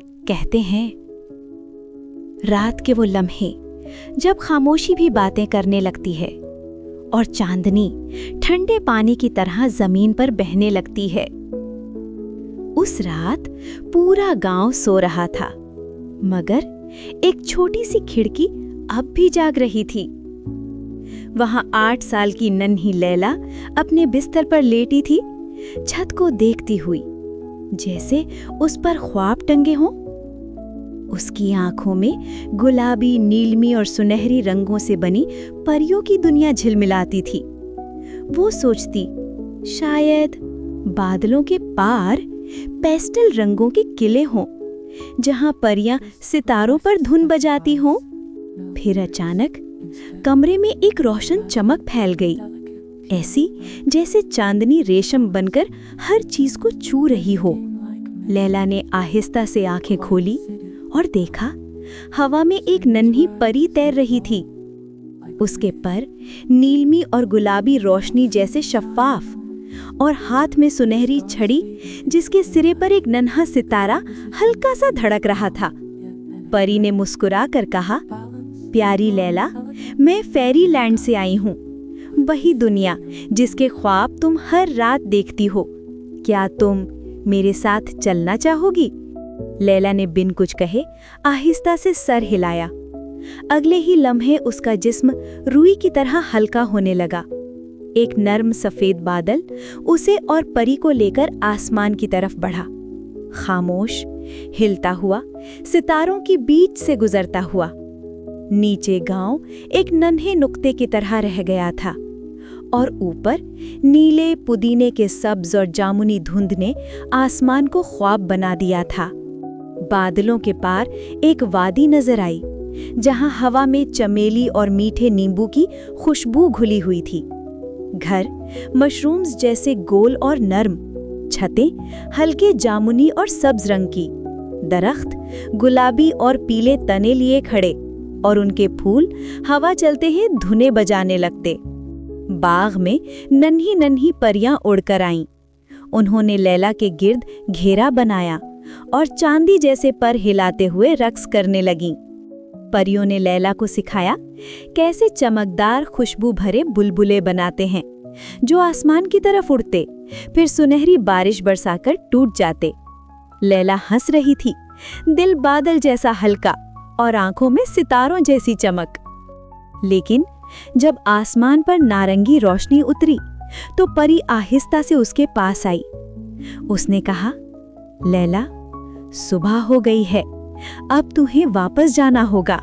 कहते हैं रात के वो लम्हे जब खामोशी भी बातें करने लगती है और चांदनी ठंडे पानी की तरह जमीन पर बहने लगती है। उस रात पूरा गांव सो रहा था, मगर एक छोटी सी खिड़की अब भी जाग रही थी। वहां 8 साल की नन्ही लैला अपने बिस्तर पर लेटी थी, छत को देखती हुई, जैसे उस पर ख्वाब टंगे हों। उसकी आंखों में गुलाबी, नीलमी और सुनहरी रंगों से बनी परियों की दुनिया झिलमिलाती थी। वो सोचती, शायद बादलों के पार पेस्टल रंगों के किले हों, जहां परियां सितारों पर धुन बजाती हों। फिर अचानक कमरे में एक रोशन चमक फैल गई, ऐसी जैसे चांदनी रेशम बनकर हर चीज को छू रही हो। लैला ने आहिस्ता से आंखें खोली और देखा, हवा में एक नन्ही परी तैर रही थी। उसके पर नीलमी और गुलाबी रोशनी जैसे शफ्फाफ, और हाथ में सुनहरी छड़ी जिसके सिरे पर एक नन्हा सितारा हल्का सा धड़क रहा था। परी ने मुस्कुरा कर कहा, प्यारी लैला, मैं फेरी लैंड से आई हूँ, वही दुनिया जिसके ख्वाब तुम हर रात देखती हो। क्या तुम मेरे साथ चलना चाहोगी? लैला ने बिन कुछ कहे आहिस्ता से सर हिलाया। अगले ही लम्हे उसका जिस्म रुई की तरह हल्का होने लगा। एक नर्म सफेद बादल उसे और परी को लेकर आसमान की तरफ बढ़ा, खामोश, हिलता हुआ, सितारों के बीच से गुजरता हुआ। नीचे गांव एक नन्हे नुक्ते की तरह रह गया था, और ऊपर नीले पुदीने के सब्ज और जामुनी धुंध ने आसमान को ख्वाब बना दिया था। बादलों के पार एक वादी नजर आई, जहां हवा में चमेली और मीठे नींबू की खुशबू घुली हुई थी। घर मशरूम्स जैसे गोल और नर्म, छतें हल्के जामुनी और सब्ज रंग की, दरख्त गुलाबी और पीले तने लिए खड़े, और उनके फूल हवा चलते ही धुनें बजाने लगते। बाग में नन्ही नन्ही परियां उड़कर आईं। उन्होंने लैला के गिर्द घेरा बनाया और चांदी जैसे पर हिलाते हुए रक्स करने लगीं। परियों ने लैला को सिखाया कैसे चमकदार खुशबू भरे बुलबुले बनाते हैं, जो आसमान की तरफ उड़ते, फिर सुनहरी बारिश बरसाकर टूट जाते। लैला हंस रही थी, दिल बादल जैसा हल्का और आंखों में सितारों जैसी चमक। लेकिन जब आसमान पर नारंगी रोशनी उतरी, तो परी आहिस्ता से उसके पास आई। उसने कहा, लैला, सुबह हो गई है, अब तुम्हें वापस जाना होगा।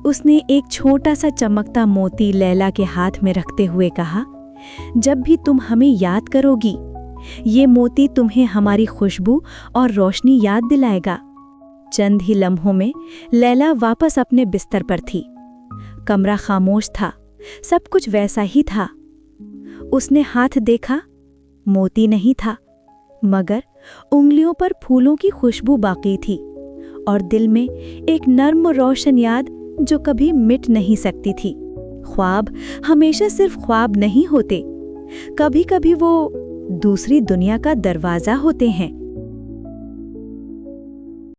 उसने एक छोटा सा चमकता मोती लैला के हाथ में रखते हुए कहा, जब भी तुम हमें याद करोगी, ये मोती तुम्हें हमारी खुशबू और रोशनी याद दिलाएगा। चंद ही लम्हों में लैला वापस अपने बिस्तर पर थी। कमरा खामोश था, सब कुछ वैसा ही था। उसने हाथ देखा, मोती नहीं था, मगर उंगलियों पर फूलों की खुशबू बाकी थी, और दिल में एक नर्म रोशन याद जो कभी मिट नहीं सकती थी। ख्वाब हमेशा सिर्फ ख्वाब नहीं होते, कभी कभी वो दूसरी दुनिया का दरवाजा होते हैं,